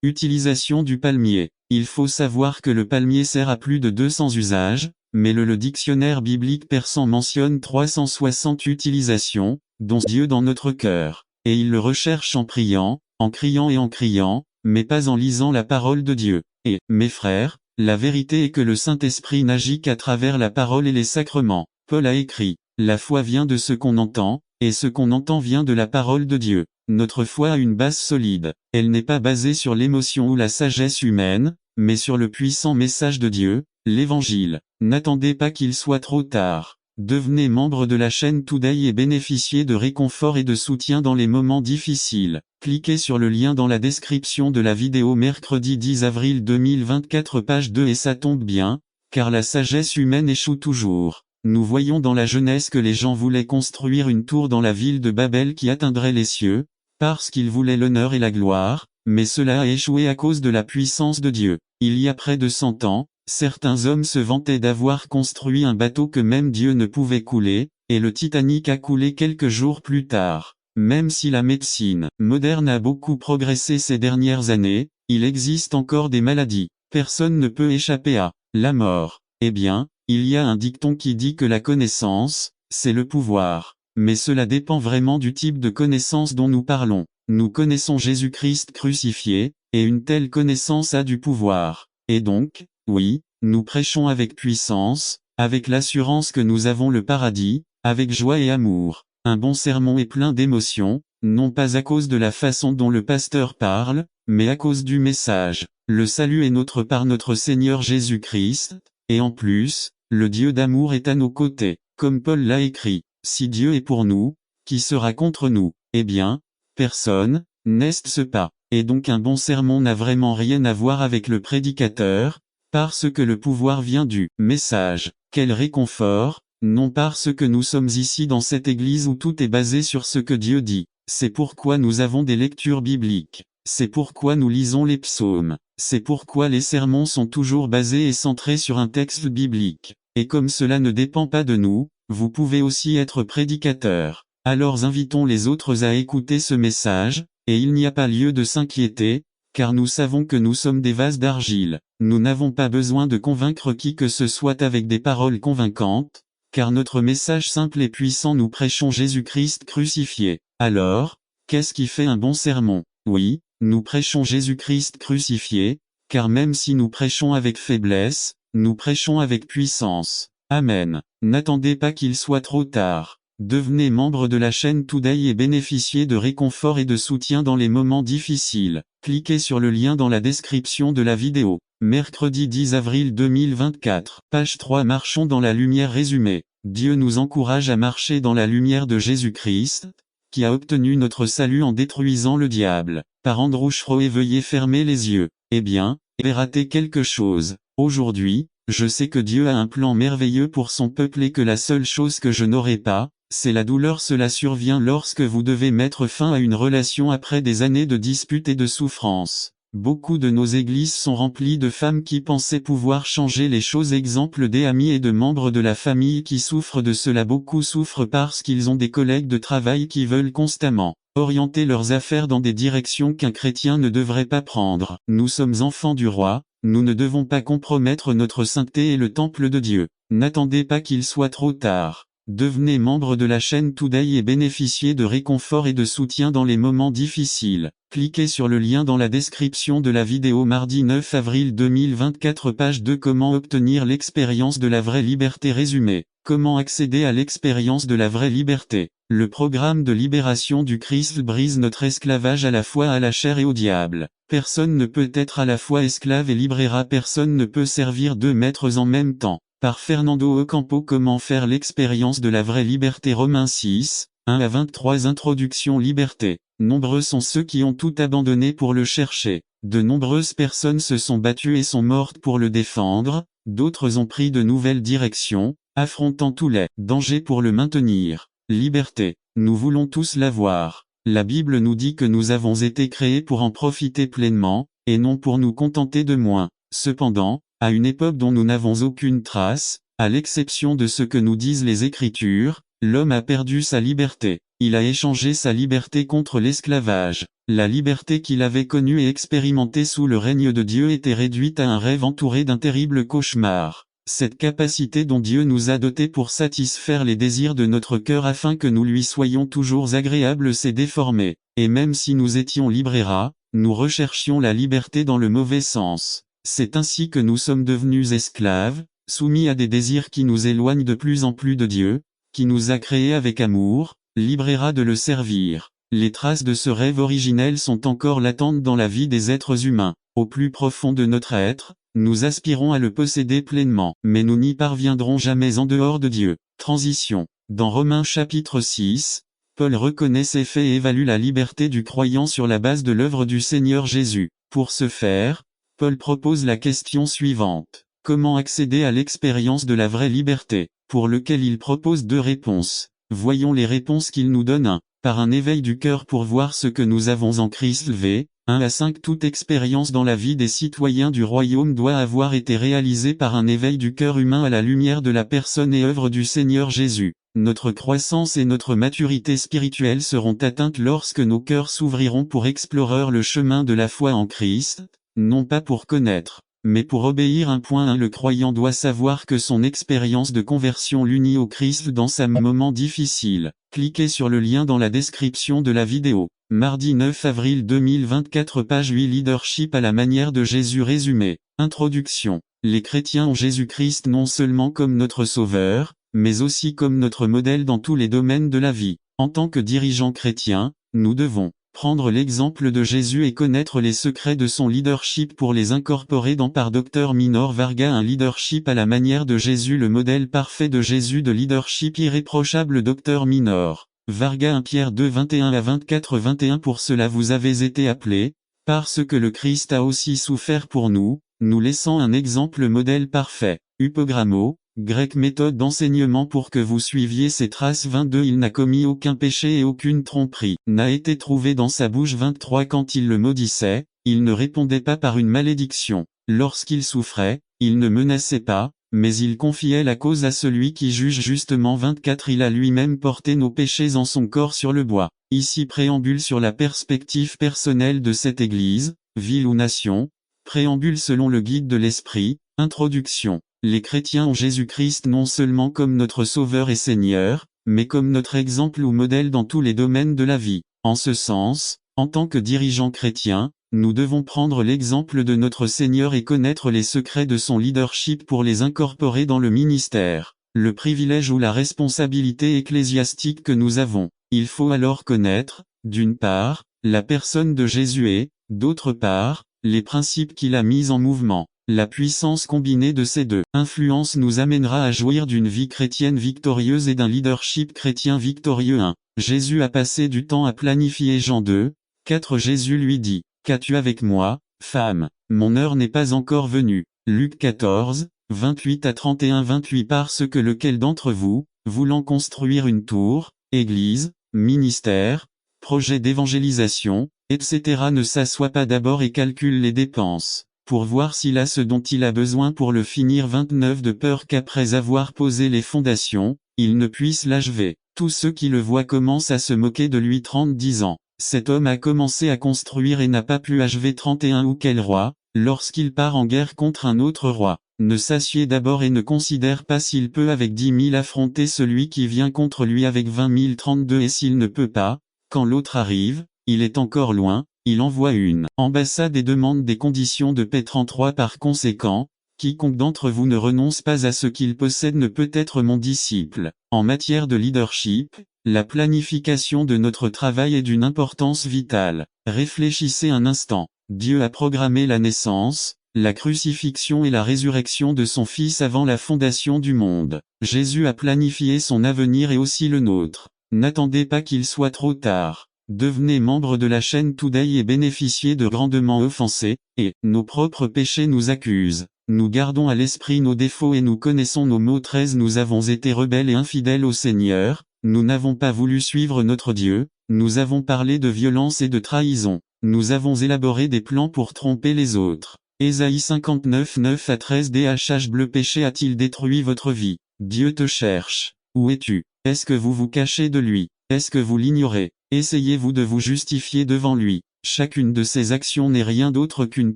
Utilisation du palmier. Il faut savoir que le palmier sert à plus de 200 usages, mais le dictionnaire biblique persan mentionne 360 utilisations, dont Dieu dans notre cœur. Et il le recherche en priant, en criant et en criant, mais pas en lisant la parole de Dieu. Et, mes frères, la vérité est que le Saint-Esprit n'agit qu'à travers la parole et les sacrements. Paul a écrit, la foi vient de ce qu'on entend, et ce qu'on entend vient de la parole de Dieu. Notre foi a une base solide. Elle n'est pas basée sur l'émotion ou la sagesse humaine, mais sur le puissant message de Dieu, l'Évangile. N'attendez pas qu'il soit trop tard. Devenez membre de la chaîne Today et bénéficiez de réconfort et de soutien dans les moments difficiles. Cliquez sur le lien dans la description de la vidéo mercredi 10 avril 2024 page 2 et ça tombe bien, car la sagesse humaine échoue toujours. Nous voyons dans la Genèse que les gens voulaient construire une tour dans la ville de Babel qui atteindrait les cieux, parce qu'ils voulaient l'honneur et la gloire, mais cela a échoué à cause de la puissance de Dieu. Il y a près de 100 ans, certains hommes se vantaient d'avoir construit un bateau que même Dieu ne pouvait couler, et le Titanic a coulé quelques jours plus tard. Même si la médecine moderne a beaucoup progressé ces dernières années, il existe encore des maladies. Personne ne peut échapper à la mort. Eh bien, il y a un dicton qui dit que la connaissance, c'est le pouvoir. Mais cela dépend vraiment du type de connaissance dont nous parlons. Nous connaissons Jésus-Christ crucifié, et une telle connaissance a du pouvoir. Et donc, oui, nous prêchons avec puissance, avec l'assurance que nous avons le paradis, avec joie et amour. Un bon sermon est plein d'émotions, non pas à cause de la façon dont le pasteur parle, mais à cause du message. Le salut est nôtre par notre Seigneur Jésus-Christ, et en plus, le Dieu d'amour est à nos côtés. Comme Paul l'a écrit, si Dieu est pour nous, qui sera contre nous? Eh bien, personne, n'est-ce pas? Et donc un bon sermon n'a vraiment rien à voir avec le prédicateur, parce que le pouvoir vient du message. Quel réconfort, non parce que nous sommes ici dans cette église où tout est basé sur ce que Dieu dit. C'est pourquoi nous avons des lectures bibliques. C'est pourquoi nous lisons les psaumes. C'est pourquoi les sermons sont toujours basés et centrés sur un texte biblique. Et comme cela ne dépend pas de nous, vous pouvez aussi être prédicateur. Alors invitons les autres à écouter ce message, et il n'y a pas lieu de s'inquiéter, car nous savons que nous sommes des vases d'argile. Nous n'avons pas besoin de convaincre qui que ce soit avec des paroles convaincantes, car notre message simple et puissant nous prêchons Jésus-Christ crucifié. Alors, qu'est-ce qui fait un bon sermon? Oui, nous prêchons Jésus-Christ crucifié, car même si nous prêchons avec faiblesse, nous prêchons avec puissance. Amen. N'attendez pas qu'il soit trop tard. Devenez membre de la chaîne Today et bénéficiez de réconfort et de soutien dans les moments difficiles. Cliquez sur le lien dans la description de la vidéo. Mercredi 10 avril 2024. Page 3. Marchons dans la lumière résumée. Dieu nous encourage à marcher dans la lumière de Jésus-Christ, qui a obtenu notre salut en détruisant le diable. Par Andrew Schroe. Veuillez fermer les yeux. Eh bien, j'ai raté quelque chose. Aujourd'hui, je sais que Dieu a un plan merveilleux pour son peuple et que la seule chose que je n'aurai pas, c'est la douleur. Cela survient lorsque vous devez mettre fin à une relation après des années de disputes et de souffrances. Beaucoup de nos églises sont remplies de femmes qui pensaient pouvoir changer les choses. Exemple des amis et de membres de la famille qui souffrent de cela. Beaucoup souffrent parce qu'ils ont des collègues de travail qui veulent constamment orienter leurs affaires dans des directions qu'un chrétien ne devrait pas prendre. Nous sommes enfants du roi, nous ne devons pas compromettre notre sainteté et le temple de Dieu. N'attendez pas qu'il soit trop tard. Devenez membre de la chaîne Today et bénéficiez de réconfort et de soutien dans les moments difficiles. Cliquez sur le lien dans la description de la vidéo mardi 9 avril 2024 page 2. Comment obtenir l'expérience de la vraie liberté résumée. Comment accéder à l'expérience de la vraie liberté? Le programme de libération du Christ brise notre esclavage à la fois à la chair et au diable. Personne ne peut être à la fois esclave et libraire. Personne ne peut servir deux maîtres en même temps. Par Fernando Ocampo. Comment faire l'expérience de la vraie liberté. Romains 6, 1 à 23. Introduction. Liberté. Nombreux sont ceux qui ont tout abandonné pour le chercher. De nombreuses personnes se sont battues et sont mortes pour le défendre, d'autres ont pris de nouvelles directions, affrontant tous les dangers pour le maintenir. Liberté. Nous voulons tous l'avoir. La Bible nous dit que nous avons été créés pour en profiter pleinement, et non pour nous contenter de moins. Cependant, à une époque dont nous n'avons aucune trace, à l'exception de ce que nous disent les Écritures, l'homme a perdu sa liberté. Il a échangé sa liberté contre l'esclavage. La liberté qu'il avait connue et expérimentée sous le règne de Dieu était réduite à un rêve entouré d'un terrible cauchemar. Cette capacité dont Dieu nous a dotés pour satisfaire les désirs de notre cœur afin que nous lui soyons toujours agréables s'est déformée. Et même si nous étions libres et rats, nous recherchions la liberté dans le mauvais sens. C'est ainsi que nous sommes devenus esclaves, soumis à des désirs qui nous éloignent de plus en plus de Dieu, qui nous a créés avec amour, libres et rats de le servir. Les traces de ce rêve originel sont encore latentes dans la vie des êtres humains. Au plus profond de notre être, nous aspirons à le posséder pleinement, mais nous n'y parviendrons jamais en dehors de Dieu. Transition. Dans Romains chapitre 6, Paul reconnaît ces faits et évalue la liberté du croyant sur la base de l'œuvre du Seigneur Jésus. Pour ce faire, Paul propose la question suivante. Comment accéder à l'expérience de la vraie liberté, pour lequel il propose 2 réponses. Voyons les réponses qu'il nous donne. 1. Par un éveil du cœur pour voir ce que nous avons en Christ. V. 1 à 5. Toute expérience dans la vie des citoyens du royaume doit avoir été réalisée par un éveil du cœur humain à la lumière de la personne et œuvre du Seigneur Jésus. Notre croissance et notre maturité spirituelle seront atteintes lorsque nos cœurs s'ouvriront pour explorer le chemin de la foi en Christ, non pas pour connaître, mais pour obéir. 1.1 Le croyant doit savoir que son expérience de conversion l'unit au Christ dans sa moment difficile. Cliquez sur le lien dans la description de la vidéo. Mardi 9 avril 2024 page 8 Leadership à la manière de Jésus résumé. Introduction. Les chrétiens ont Jésus-Christ non seulement comme notre sauveur, mais aussi comme notre modèle dans tous les domaines de la vie. En tant que dirigeants chrétiens, nous devons prendre l'exemple de Jésus et connaître les secrets de son leadership pour les incorporer dans par Dr Minor Varga. Un leadership à la manière de Jésus. Le modèle parfait de Jésus de leadership irréprochable. Dr Minor Varga 1 Pierre 2 21 à 24 21 Pour cela vous avez été appelés, parce que le Christ a aussi souffert pour nous, nous laissant un exemple modèle parfait. Upogrammo, grec méthode d'enseignement pour que vous suiviez ses traces. 22 Il n'a commis aucun péché et aucune tromperie n'a été trouvée dans sa bouche. 23 Quand il le maudissait, il ne répondait pas par une malédiction. Lorsqu'il souffrait, il ne menaçait pas, mais il confiait la cause à celui qui juge justement. 24 Il a lui-même porté nos péchés en son corps sur le bois. Ici préambule sur la perspective personnelle de cette Église, ville ou nation, préambule selon le guide de l'Esprit. Introduction. Les chrétiens ont Jésus-Christ non seulement comme notre Sauveur et Seigneur, mais comme notre exemple ou modèle dans tous les domaines de la vie. En ce sens, en tant que dirigeants chrétiens, nous devons prendre l'exemple de notre Seigneur et connaître les secrets de son leadership pour les incorporer dans le ministère. Le privilège ou la responsabilité ecclésiastique que nous avons. Il faut alors connaître, d'une part, la personne de Jésus et, d'autre part, les principes qu'il a mis en mouvement. La puissance combinée de ces 2 influences nous amènera à jouir d'une vie chrétienne victorieuse et d'un leadership chrétien victorieux. 1. Jésus a passé du temps à planifier. Jean 2, 4 Jésus lui dit, « Qu'as-tu avec moi, femme? Mon heure n'est pas encore venue. » Luc 14, 28 à 31 28 Parce que lequel d'entre vous, voulant construire une tour, église, ministère, projet d'évangélisation, etc. ne s'assoit pas d'abord et calcule les dépenses, pour voir s'il a ce dont il a besoin pour le finir. 29 De peur qu'après avoir posé les fondations, il ne puisse l'achever. Tous ceux qui le voient commencent à se moquer de lui. 30 10 ans. Cet homme a commencé à construire et n'a pas pu achever. 31 Ou quel roi, lorsqu'il part en guerre contre un autre roi, ne s'assied d'abord et ne considère pas s'il peut avec 10 000 affronter celui qui vient contre lui avec 20 000. 32 Et s'il ne peut pas, quand l'autre arrive, il est encore loin, il envoie une ambassade et demande des conditions de paix. 33 Par conséquent, quiconque d'entre vous ne renonce pas à ce qu'il possède ne peut être mon disciple. En matière de leadership, la planification de notre travail est d'une importance vitale. Réfléchissez un instant. Dieu a programmé la naissance, la crucifixion et la résurrection de son Fils avant la fondation du monde. Jésus a planifié son avenir et aussi le nôtre. N'attendez pas qu'il soit trop tard. Devenez membre de la chaîne Today et bénéficiez de grandement offensés, et nos propres péchés nous accusent. Nous gardons à l'esprit nos défauts et nous connaissons nos maux. 13 Nous avons été rebelles et infidèles au Seigneur, nous n'avons pas voulu suivre notre Dieu, nous avons parlé de violence et de trahison, nous avons élaboré des plans pour tromper les autres. Ésaïe 59 9 à 13 DHH Le péché a-t-il détruit votre vie? Dieu te cherche. Où es-tu? Est-ce que vous vous cachez de lui? Est-ce que vous l'ignorez? Essayez-vous de vous justifier devant lui. Chacune de ces actions n'est rien d'autre qu'une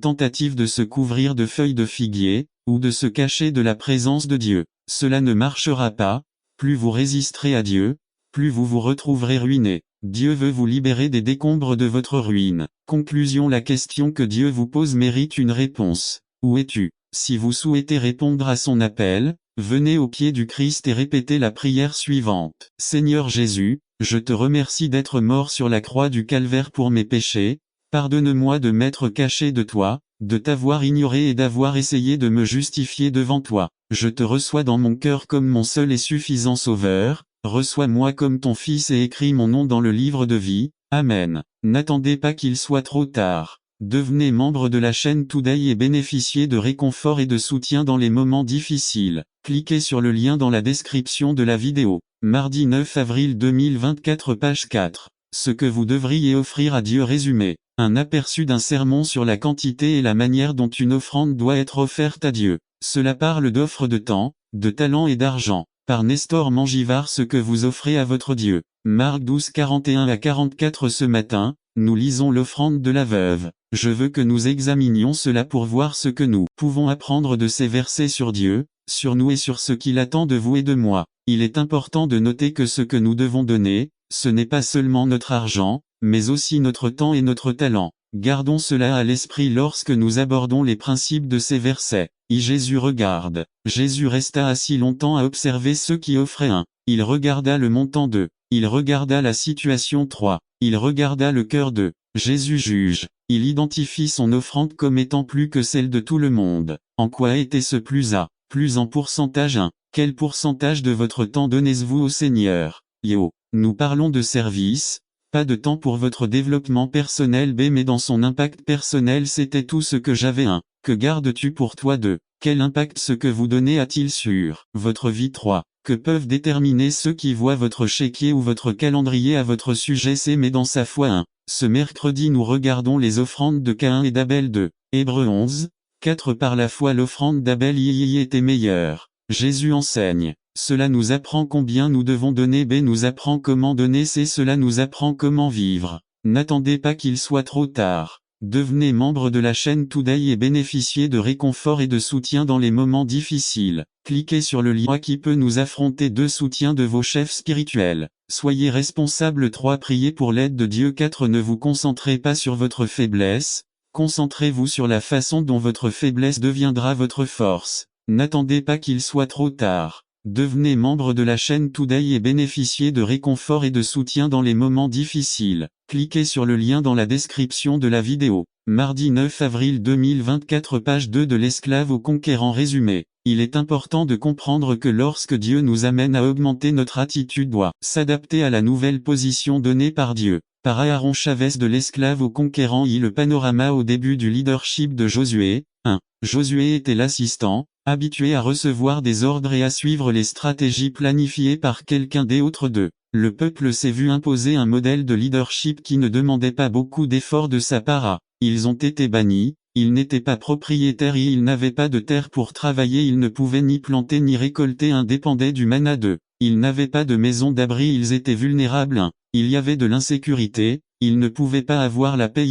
tentative de se couvrir de feuilles de figuier, ou de se cacher de la présence de Dieu. Cela ne marchera pas. Plus vous résisterez à Dieu, plus vous vous retrouverez ruiné. Dieu veut vous libérer des décombres de votre ruine. Conclusion: la question que Dieu vous pose mérite une réponse. Où es-tu? Si vous souhaitez répondre à son appel, venez au pied du Christ et répétez la prière suivante. Seigneur Jésus, je te remercie d'être mort sur la croix du Calvaire pour mes péchés. Pardonne-moi de m'être caché de toi, de t'avoir ignoré et d'avoir essayé de me justifier devant toi. Je te reçois dans mon cœur comme mon seul et suffisant Sauveur. Reçois-moi comme ton Fils et écris mon nom dans le livre de vie. Amen. N'attendez pas qu'il soit trop tard. Devenez membre de la chaîne Today et bénéficiez de réconfort et de soutien dans les moments difficiles. Cliquez sur le lien dans la description de la vidéo. Mardi 9 avril 2024, page 4. Ce que vous devriez offrir à Dieu résumé. Un aperçu d'un sermon sur la quantité et la manière dont une offrande doit être offerte à Dieu. Cela parle d'offres de temps, de talent et d'argent. Par Nestor Mangivard. Ce que vous offrez à votre Dieu. Marc 12, 41 à 44. Ce matin, nous lisons l'offrande de la veuve. Je veux que nous examinions cela pour voir ce que nous pouvons apprendre de ces versets sur Dieu, sur nous et sur ce qu'il attend de vous et de moi. Il est important de noter que ce que nous devons donner, ce n'est pas seulement notre argent, mais aussi notre temps et notre talent. Gardons cela à l'esprit lorsque nous abordons les principes de ces versets. Jésus regarde. Jésus resta assis longtemps à observer ceux qui offraient un. Il regarda le montant 2. Il regarda la situation 3. Il regarda le cœur 2. Jésus juge. Il identifie son offrande comme étant plus que celle de tout le monde. En quoi était ce plus à? Plus en pourcentage 1. Quel pourcentage de votre temps donnez-vous au Seigneur? Nous parlons de service, pas de temps pour votre développement personnel mais dans son impact personnel c'était tout ce que j'avais 1. Que gardes-tu pour toi 2. Quel impact ce que vous donnez a-t-il sur votre vie 3. Que peuvent déterminer ceux qui voient votre chéquier ou votre calendrier à votre sujet c'est mais dans sa foi 1. Ce mercredi nous regardons les offrandes de Caïn et d'Abel 2. Hébreux 11, 4. Par la foi l'offrande d'Abel était meilleure. Jésus enseigne. Cela nous apprend combien nous devons donner B nous apprend comment donner C cela nous apprend comment vivre. N'attendez pas qu'il soit trop tard. Devenez membre de la chaîne Today et bénéficiez de réconfort et de soutien dans les moments difficiles. Cliquez sur le lien qui peut nous affronter. 2. Soutien de vos chefs spirituels. Soyez responsable. 3. Priez pour l'aide de Dieu. 4. Ne vous concentrez pas sur votre faiblesse. Concentrez-vous sur la façon dont votre faiblesse deviendra votre force. N'attendez pas qu'il soit trop tard. Devenez membre de la chaîne Today et bénéficiez de réconfort et de soutien dans les moments difficiles. Cliquez sur le lien dans la description de la vidéo. Mardi 9 avril 2024, page 2 de l'esclave au conquérant résumé. Il est important de comprendre que lorsque Dieu nous amène à augmenter notre attitude doit s'adapter à la nouvelle position donnée par Dieu. Par Aaron Chavez de l'esclave au conquérant. Le panorama au début du leadership de Josué. 1. Josué était l'assistant, habitué à recevoir des ordres et à suivre les stratégies planifiées par quelqu'un d'autre. 2. Le peuple s'est vu imposer un modèle de leadership qui ne demandait pas beaucoup d'efforts de sa part. Ils ont été bannis, ils n'étaient pas propriétaires et ils n'avaient pas de terre pour travailler, ils ne pouvaient ni planter ni récolter, dépendaient du manna. 2. Ils n'avaient pas de maison d'abri, ils étaient vulnérables. 1. Il y avait de l'insécurité, ils ne pouvaient pas avoir la paix.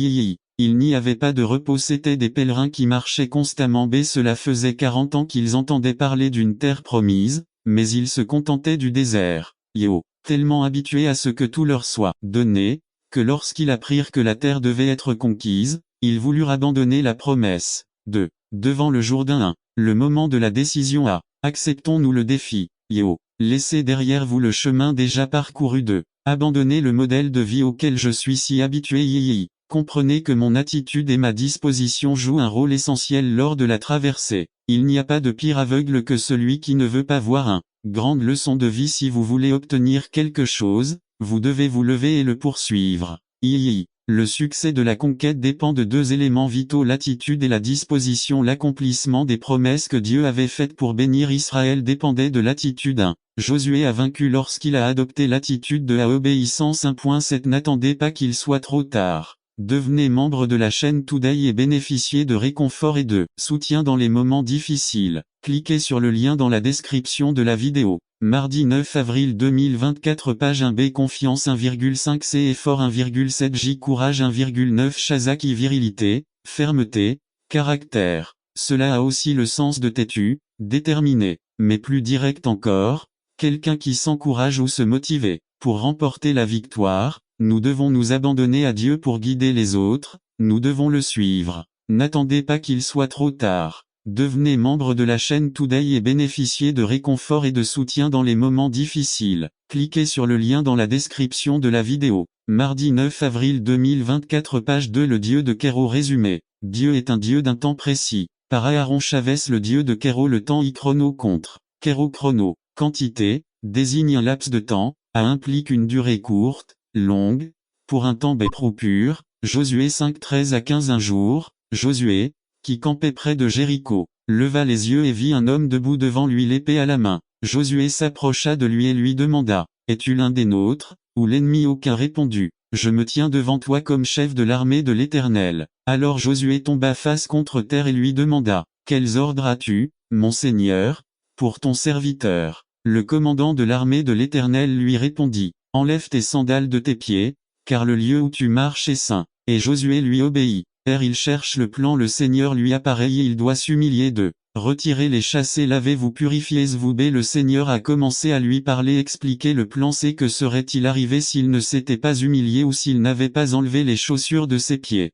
Il n'y avait pas de repos, c'étaient des pèlerins qui marchaient constamment. Cela faisait 40 ans qu'ils entendaient parler d'une terre promise, mais ils se contentaient du désert. Tellement habitués à ce que tout leur soit donné, que lorsqu'ils apprirent que la terre devait être conquise, ils voulurent abandonner la promesse. 2. Devant le Jourdain 1. Le moment de la décision a. Acceptons-nous le défi. Laissez derrière vous le chemin déjà parcouru. 2. Abandonnez le modèle de vie auquel je suis si habitué. Comprenez que mon attitude et ma disposition jouent un rôle essentiel lors de la traversée. Il n'y a pas de pire aveugle que celui qui ne veut pas voir. 1. Grande leçon de vie. Si vous voulez obtenir quelque chose, vous devez vous lever et le poursuivre. Le succès de la conquête dépend de 2 éléments vitaux: l'attitude et la disposition. L'accomplissement des promesses que Dieu avait faites pour bénir Israël dépendait de l'attitude. 1. Josué a vaincu lorsqu'il a adopté l'attitude de la obéissance. 1.7. N'attendez pas qu'il soit trop tard. Devenez membre de la chaîne Today et bénéficiez de réconfort et de soutien dans les moments difficiles. Cliquez sur le lien dans la description de la vidéo. Mardi 9 avril 2024 page 1b Confiance 1,5 C Effort 1,7 J Courage 1,9 Shazaki Virilité, fermeté, caractère. Cela a aussi le sens de têtu, déterminé, mais plus direct encore, quelqu'un qui s'encourage ou se motiver. Pour remporter la victoire, nous devons nous abandonner à Dieu pour guider les autres, nous devons le suivre. N'attendez pas qu'il soit trop tard. Devenez membre de la chaîne Today et bénéficiez de réconfort et de soutien dans les moments difficiles. Cliquez sur le lien dans la description de la vidéo. Mardi 9 avril 2024 page 2 Le Dieu de Kéro résumé. Dieu est un Dieu d'un temps précis. Par Aaron Chavez le Dieu de Kéro le temps y chrono contre. Kéro chrono, quantité, désigne un laps de temps, a implique une durée courte, longue, pour un temps pro pur, Josué 5 13 à 15 un jour, Josué, qui campait près de Jéricho, leva les yeux et vit un homme debout devant lui l'épée à la main. Josué s'approcha de lui et lui demanda, « Es-tu l'un des nôtres ?» Ou l'ennemi aucun répondit, « Je me tiens devant toi comme chef de l'armée de l'Éternel. » Alors Josué tomba face contre terre et lui demanda, « Quels ordres as-tu, mon Seigneur, pour ton serviteur ?» Le commandant de l'armée de l'Éternel lui répondit, « Enlève tes sandales de tes pieds, car le lieu où tu marches est saint. » Et Josué lui obéit. Il cherche le plan, le Seigneur lui apparaît et il doit s'humilier de retirer les chassés, lavez-vous, purifiez-vous. Le Seigneur a commencé à lui parler, expliquer le plan. C'est que serait-il arrivé s'il ne s'était pas humilié ou s'il n'avait pas enlevé les chaussures de ses pieds.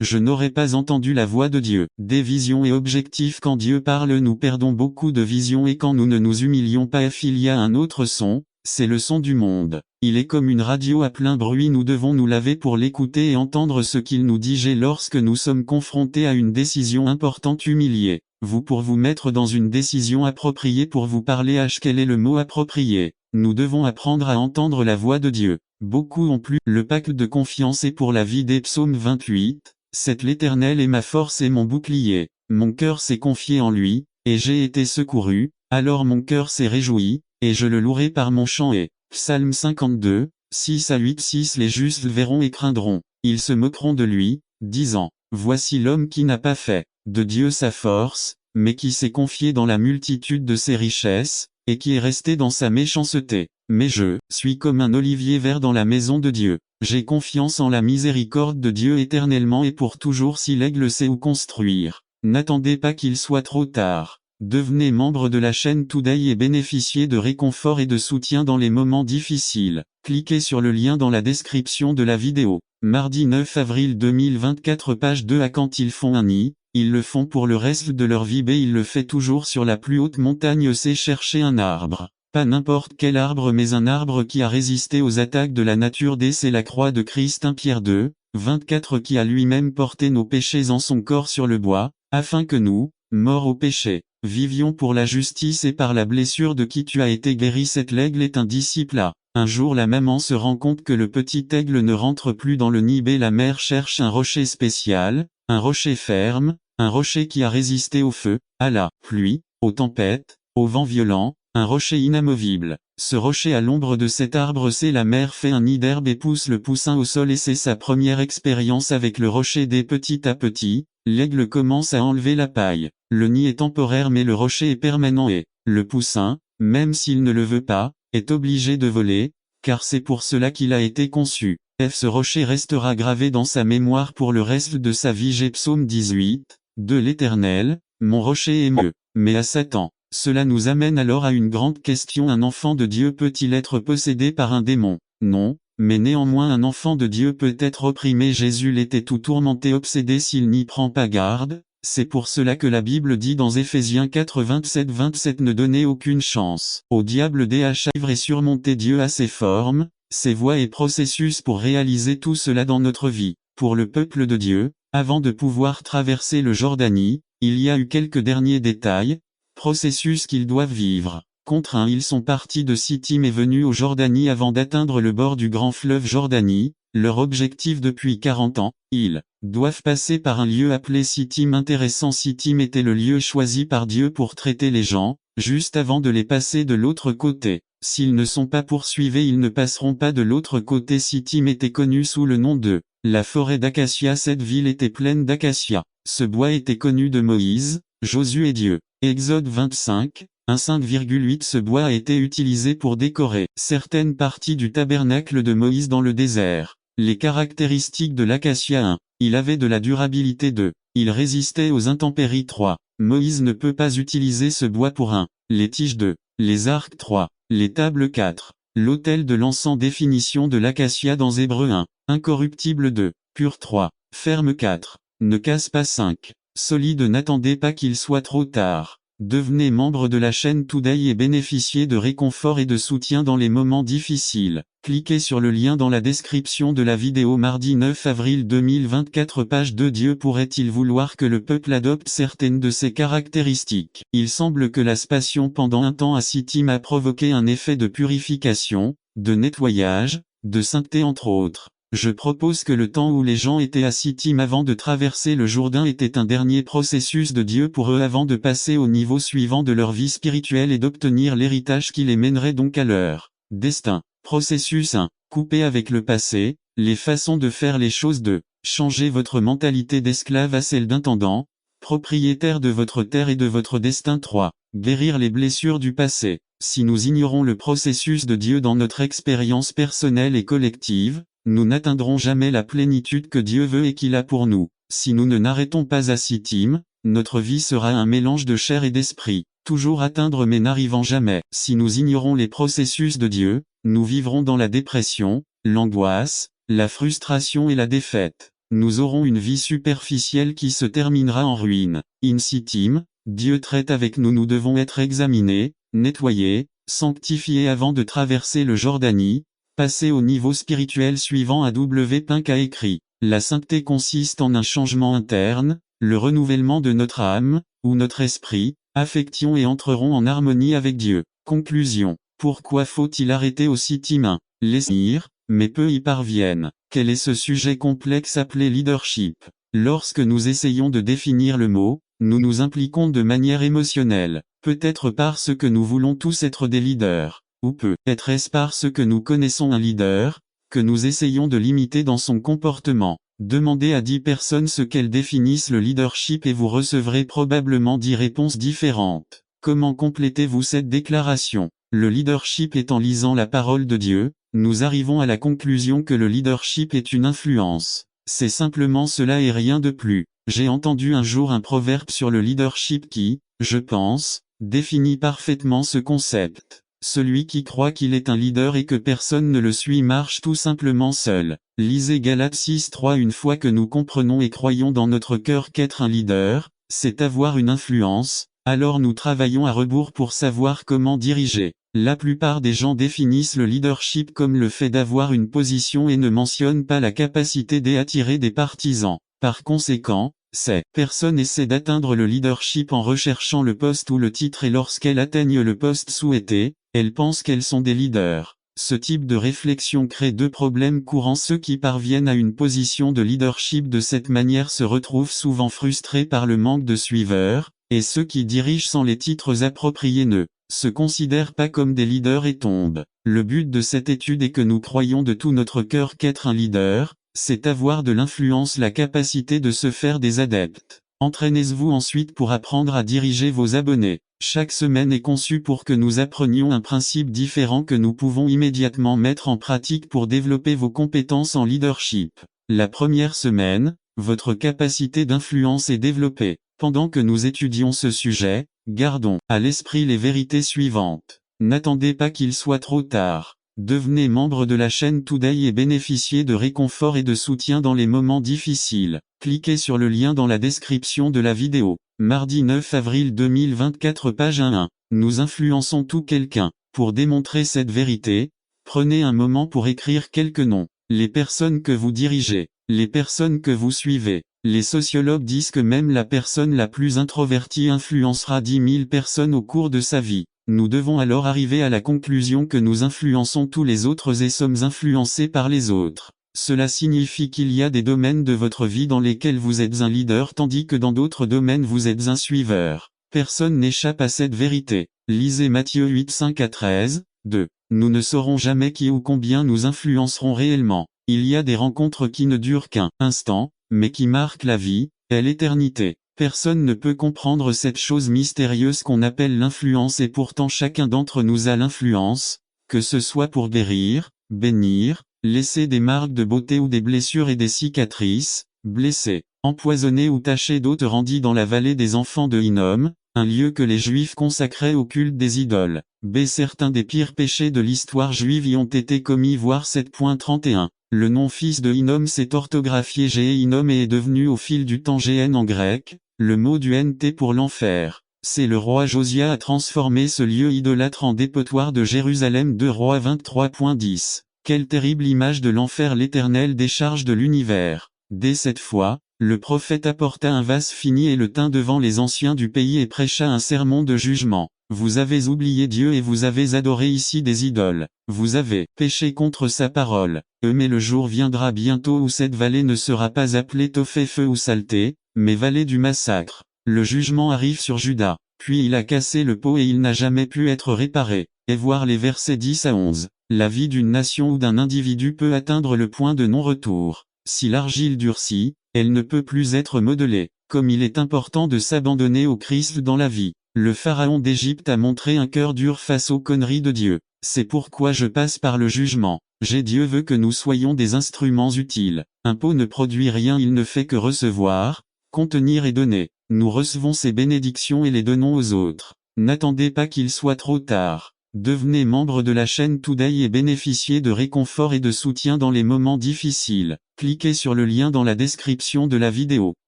Je n'aurais pas entendu la voix de Dieu. Des visions et objectifs. Quand Dieu parle, nous perdons beaucoup de visions et quand nous ne nous humilions pas, il y a un autre son. C'est le son du monde. Il est comme une radio à plein bruit, nous devons nous laver pour l'écouter et entendre ce qu'il nous dit. Lorsque nous sommes confrontés à une décision importante, humiliez vous pour vous mettre dans une décision appropriée pour vous parler. Quel est le mot approprié? Nous devons apprendre à entendre la voix de Dieu. Beaucoup ont plus. Le pacte de confiance est pour la vie des psaumes 28. C'est l'Éternel est ma force et mon bouclier. Mon cœur s'est confié en lui, et j'ai été secouru, alors mon cœur s'est réjoui, et je le louerai par mon chant. Et Psalm 52, 6 à 8 6 Les justes le verront et craindront. Ils se moqueront de lui, disant, voici l'homme qui n'a pas fait de Dieu sa force, mais qui s'est confié dans la multitude de ses richesses, et qui est resté dans sa méchanceté. Mais je suis comme un olivier vert dans la maison de Dieu. J'ai confiance en la miséricorde de Dieu éternellement et pour toujours si l'aigle sait où construire. N'attendez pas qu'il soit trop tard. Devenez membre de la chaîne Today et bénéficiez de réconfort et de soutien dans les moments difficiles. Cliquez sur le lien dans la description de la vidéo. Mardi 9 avril 2024 page 2 À quand ils font un nid, ils le font pour le reste de leur vie. Il le fait toujours sur la plus haute montagne. C'est chercher un arbre. Pas n'importe quel arbre mais un arbre qui a résisté aux attaques de la nature. C'est la croix de Christ. 1 Pierre 2, 24 qui a lui-même porté nos péchés en son corps sur le bois, afin que nous, morts au péché, vivions pour la justice et par la blessure de qui tu as été guéri. L'aigle est un disciple. Un jour la maman se rend compte que le petit aigle ne rentre plus dans le nid. La mère cherche un rocher spécial, un rocher ferme, un rocher qui a résisté au feu, à la pluie, aux tempêtes, au vent violent, un rocher inamovible. Ce rocher à l'ombre de cet arbre. La mère fait un nid d'herbe et pousse le poussin au sol et c'est sa première expérience avec le rocher. Petit à petit, l'aigle commence à enlever la paille. Le nid est temporaire mais le rocher est permanent et le poussin, même s'il ne le veut pas, est obligé de voler, car c'est pour cela qu'il a été conçu. Ce rocher restera gravé dans sa mémoire pour le reste de sa vie. Psaume 18, de l'Éternel, mon rocher est mieux. Mais à Satan. Cela nous amène alors à une grande question. Un enfant de Dieu peut-il être possédé par un démon? Non, mais néanmoins un enfant de Dieu peut être opprimé. Jésus l'était tout tourmenté, obsédé s'il n'y prend pas garde. C'est pour cela que la Bible dit dans Éphésiens 4 27 ne donnez aucune chance au diable. Et surmonter. Dieu a ses formes, ses voies et processus pour réaliser tout cela dans notre vie. Pour le peuple de Dieu, avant de pouvoir traverser le Jordanie, il y a eu quelques derniers détails, processus qu'ils doivent vivre. Contre un, ils sont partis de Sittim et venus au Jordanie avant d'atteindre le bord du grand fleuve Jordanie. Leur objectif depuis 40 ans, ils doivent passer par un lieu appelé Sittim. Intéressant, Sittim était le lieu choisi par Dieu pour traiter les gens, juste avant de les passer de l'autre côté. S'ils ne sont pas poursuivis, ils ne passeront pas de l'autre côté. Sittim était connu sous le nom de la forêt d'acacia. Cette ville était pleine d'acacias. Ce bois était connu de Moïse, Josué et Dieu. Exode 25, Un 5,8 Ce bois a été utilisé pour décorer certaines parties du tabernacle de Moïse dans le désert. Les caractéristiques de l'acacia 1. Il avait de la durabilité 2. Il résistait aux intempéries 3. Moïse ne peut pas utiliser ce bois pour 1. Les tiges 2. Les arcs 3. Les tables 4. L'autel de l'encens Définition de l'acacia dans Hébreux 1. Incorruptible 2. Pur 3. Ferme 4. Ne casse pas 5. Solide N'attendez pas qu'il soit trop tard. Devenez membre de la chaîne Today et bénéficiez de réconfort et de soutien dans les moments difficiles. Cliquez sur le lien dans la description de la vidéo. Mardi 9 avril 2024 Page 2 Dieu pourrait-il vouloir que le peuple adopte certaines de ses caractéristiques? Il semble que la passion pendant un temps à Sittim a provoqué un effet de purification, de nettoyage, de sainteté entre autres. Je propose que le temps où les gens étaient à Sittim avant de traverser le Jourdain était un dernier processus de Dieu pour eux avant de passer au niveau suivant de leur vie spirituelle et d'obtenir l'héritage qui les mènerait donc à leur destin. Processus 1. Couper avec le passé, les façons de faire les choses 2. Changer votre mentalité d'esclave à celle d'intendant, propriétaire de votre terre et de votre destin 3. Guérir les blessures du passé. Si nous ignorons le processus de Dieu dans notre expérience personnelle et collective, nous n'atteindrons jamais la plénitude que Dieu veut et qu'il a pour nous. Si nous ne n'arrêtons pas à Sittim, notre vie sera un mélange de chair et d'esprit, toujours atteindre mais n'arrivant jamais. Si nous ignorons les processus de Dieu, nous vivrons dans la dépression, l'angoisse, la frustration et la défaite. Nous aurons une vie superficielle qui se terminera en ruine. In Sittim, Dieu traite avec nous. Nous devons être examinés, nettoyés, sanctifiés avant de traverser le Jordanie. Passer au niveau spirituel suivant. A.W. Pink a écrit, la sainteté consiste en un changement interne, le renouvellement de notre âme, ou notre esprit, affection et entreront en harmonie avec Dieu. Conclusion. Pourquoi faut-il arrêter au Sittim 1? Les mais peu y parviennent. Quel est ce sujet complexe appelé leadership? Lorsque nous essayons de définir le mot, nous nous impliquons de manière émotionnelle, peut-être parce que nous voulons tous être des leaders. Ou peut-être parce que nous connaissons un leader, que nous essayons de l'imiter dans son comportement. Demandez à 10 personnes ce qu'elles définissent le leadership et vous recevrez probablement 10 réponses différentes. Comment complétez-vous cette déclaration? Le leadership est en lisant la parole de Dieu, nous arrivons à la conclusion que le leadership est une influence. C'est simplement cela et rien de plus. J'ai entendu un jour un proverbe sur le leadership qui, je pense, définit parfaitement ce concept. Celui qui croit qu'il est un leader et que personne ne le suit marche tout simplement seul. Lisez Galates 6:3. Une fois que nous comprenons et croyons dans notre cœur qu'être un leader, c'est avoir une influence, alors nous travaillons à rebours pour savoir comment diriger. La plupart des gens définissent le leadership comme le fait d'avoir une position et ne mentionnent pas la capacité d'attirer des partisans. Par conséquent, ces personnes essaient d'atteindre le leadership en recherchant le poste ou le titre et lorsqu'elles atteignent le poste souhaité, elles pensent qu'elles sont des leaders. Ce type de réflexion crée deux problèmes courants. Ceux qui parviennent à une position de leadership de cette manière se retrouvent souvent frustrés par le manque de suiveurs, et ceux qui dirigent sans les titres appropriés ne se considèrent pas comme des leaders et tombent. Le but de cette étude est que nous croyons de tout notre cœur qu'être un leader, c'est avoir de l'influence, la capacité de se faire des adeptes. Entraînez-vous ensuite pour apprendre à diriger vos abonnés. Chaque semaine est conçue pour que nous apprenions un principe différent que nous pouvons immédiatement mettre en pratique pour développer vos compétences en leadership. La première semaine, votre capacité d'influence est développée. Pendant que nous étudions ce sujet, gardons à l'esprit les vérités suivantes. N'attendez pas qu'il soit trop tard. Devenez membre de la chaîne Today et bénéficiez de réconfort et de soutien dans les moments difficiles. Cliquez sur le lien dans la description de la vidéo. Mardi 9 avril 2024 Page 1. Nous influençons tout quelqu'un. Pour démontrer cette vérité, prenez un moment pour écrire quelques noms. Les personnes que vous dirigez. Les personnes que vous suivez. Les sociologues disent que même la personne la plus introvertie influencera 10 000 personnes au cours de sa vie. Nous devons alors arriver à la conclusion que nous influençons tous les autres et sommes influencés par les autres. Cela signifie qu'il y a des domaines de votre vie dans lesquels vous êtes un leader tandis que dans d'autres domaines vous êtes un suiveur. Personne n'échappe à cette vérité. Lisez Matthieu 8, 5-13, 2. Nous ne saurons jamais qui ou combien nous influencerons réellement. Il y a des rencontres qui ne durent qu'un instant, mais qui marquent la vie et l'éternité. Personne ne peut comprendre cette chose mystérieuse qu'on appelle l'influence et pourtant chacun d'entre nous a l'influence, que ce soit pour guérir, bénir, laisser des marques de beauté ou des blessures et des cicatrices, blessé, empoisonné ou taché d'eau te rendit dans la vallée des enfants de Hinnom, un lieu que les Juifs consacraient au culte des idoles. Certains des pires péchés de l'histoire juive y ont été commis voir 7.31. Le nom fils de Hinnom s'est orthographié Hinnom et est devenu au fil du temps Gn en grec, le mot du nt pour l'enfer. C'est le roi Josia a transformé ce lieu idolâtre en dépotoir de Jérusalem 2 Rois 23.10. Quelle terrible image de l'enfer l'Éternel décharge de l'univers. Dès cette fois, le prophète apporta un vase fini et le tint devant les anciens du pays et prêcha un sermon de jugement. Vous avez oublié Dieu et vous avez adoré ici des idoles. Vous avez péché contre sa parole. Mais le jour viendra bientôt où cette vallée ne sera pas appelée Tophé-feu ou saleté, mais vallée du massacre. Le jugement arrive sur Juda. Puis il a cassé le pot et il n'a jamais pu être réparé. Et voir les versets 10 à 11. La vie d'une nation ou d'un individu peut atteindre le point de non-retour. Si l'argile durcit, elle ne peut plus être modelée. Comme il est important de s'abandonner au Christ dans la vie. Le pharaon d'Égypte a montré un cœur dur face aux conneries de Dieu. C'est pourquoi je passe par le jugement. Dieu veut que nous soyons des instruments utiles. Un pot ne produit rien, il ne fait que recevoir, contenir et donner. Nous recevons ces bénédictions et les donnons aux autres. N'attendez pas qu'il soit trop tard. Devenez membre de la chaîne Today et bénéficiez de réconfort et de soutien dans les moments difficiles. Cliquez sur le lien dans la description de la vidéo.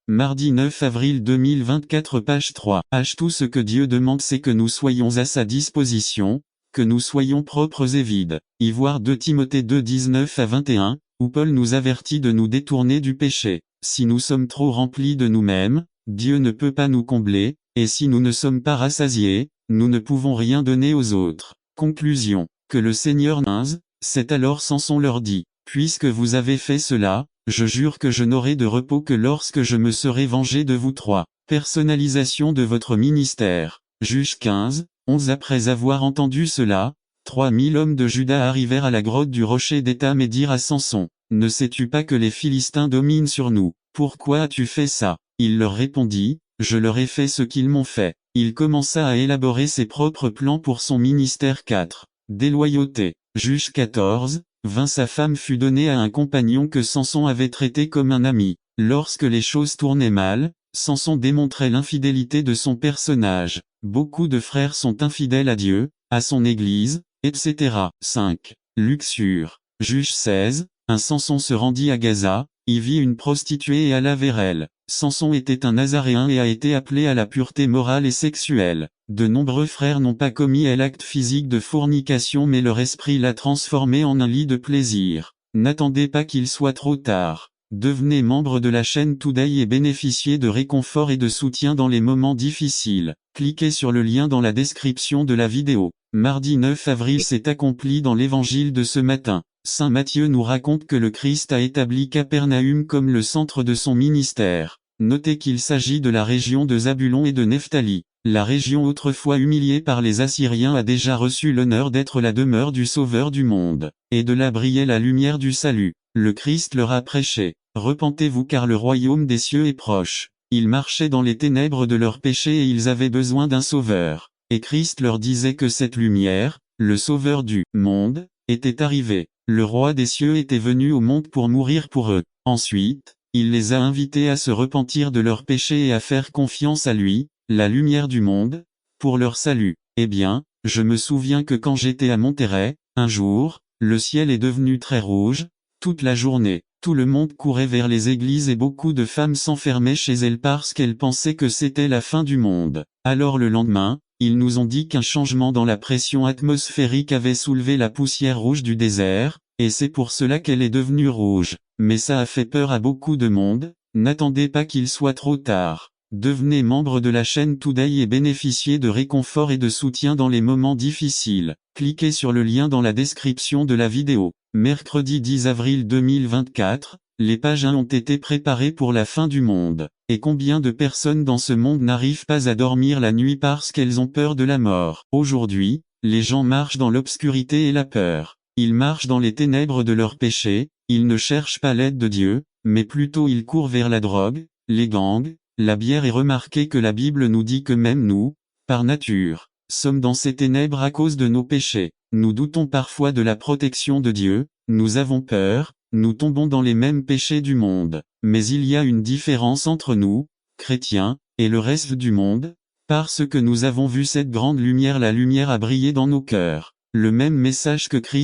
Mardi 9 avril 2024 page 3. Tout ce que Dieu demande c'est que nous soyons à sa disposition, que nous soyons propres et vides. Y voir 2 Timothée 2 19 à 21, où Paul nous avertit de nous détourner du péché. Si nous sommes trop remplis de nous-mêmes, Dieu ne peut pas nous combler, et si nous ne sommes pas rassasiés, nous ne pouvons rien donner aux autres. Conclusion. Que le Seigneur n'inse, c'est alors Samson leur dit, puisque vous avez fait cela, je jure que je n'aurai de repos que lorsque je me serai vengé de vous trois. Personnalisation de votre ministère. Juge 15, 11 Après avoir entendu cela, 3000 hommes de Juda arrivèrent à la grotte du rocher d'Étam et dirent à Samson, ne sais-tu pas que les Philistins dominent sur nous? Pourquoi as-tu fait ça? Il leur répondit, je leur ai fait ce qu'ils m'ont fait. Il commença à élaborer ses propres plans pour son ministère 4. Déloyauté. Juge 14, 20 Sa femme fut donnée à un compagnon que Samson avait traité comme un ami. Lorsque les choses tournaient mal, Samson démontrait l'infidélité de son personnage. Beaucoup de frères sont infidèles à Dieu, à son Église, etc. 5. Luxure. Juge 16, un Samson se rendit à Gaza, y vit une prostituée et alla vers elle. Samson était un Nazaréen et a été appelé à la pureté morale et sexuelle. De nombreux frères n'ont pas commis l'acte physique de fornication mais leur esprit l'a transformé en un lit de plaisir. N'attendez pas qu'il soit trop tard. Devenez membre de la chaîne Today et bénéficiez de réconfort et de soutien dans les moments difficiles. Cliquez sur le lien dans la description de la vidéo. Mardi 9 avril s'est accompli dans l'évangile de ce matin. Saint Matthieu nous raconte que le Christ a établi Capernaum comme le centre de son ministère. Notez qu'il s'agit de la région de Zabulon et de Nephtali. La région autrefois humiliée par les Assyriens a déjà reçu l'honneur d'être la demeure du Sauveur du monde, et de là brillait la lumière du salut. Le Christ leur a prêché. Repentez-vous car le royaume des cieux est proche. Ils marchaient dans les ténèbres de leurs péchés et ils avaient besoin d'un sauveur. Et Christ leur disait que cette lumière, le sauveur du monde, était arrivé. Le roi des cieux était venu au monde pour mourir pour eux. Ensuite, il les a invités à se repentir de leurs péchés et à faire confiance à lui, la lumière du monde, pour leur salut. Eh bien, je me souviens que quand j'étais à Monterrey, un jour, le ciel est devenu très rouge, toute la journée. Tout le monde courait vers les églises et beaucoup de femmes s'enfermaient chez elles parce qu'elles pensaient que c'était la fin du monde. Alors le lendemain, ils nous ont dit qu'un changement dans la pression atmosphérique avait soulevé la poussière rouge du désert, et c'est pour cela qu'elle est devenue rouge. Mais ça a fait peur à beaucoup de monde, n'attendez pas qu'il soit trop tard. Devenez membre de la chaîne Today et bénéficiez de réconfort et de soutien dans les moments difficiles. Cliquez sur le lien dans la description de la vidéo. Mercredi 10 avril 2024, les pages 1 ont été préparées pour la fin du monde. Et combien de personnes dans ce monde n'arrivent pas à dormir la nuit parce qu'elles ont peur de la mort? Aujourd'hui, les gens marchent dans l'obscurité et la peur. Ils marchent dans les ténèbres de leurs péchés, ils ne cherchent pas l'aide de Dieu, mais plutôt ils courent vers la drogue, les gangs, la bière et remarquez que la Bible nous dit que même nous, par nature, sommes dans ces ténèbres à cause de nos péchés. Nous doutons parfois de la protection de Dieu, nous avons peur, nous tombons dans les mêmes péchés du monde. Mais il y a une différence entre nous, chrétiens, et le reste du monde, parce que nous avons vu cette grande lumière, la lumière a brillé dans nos cœurs. Le même message que Christ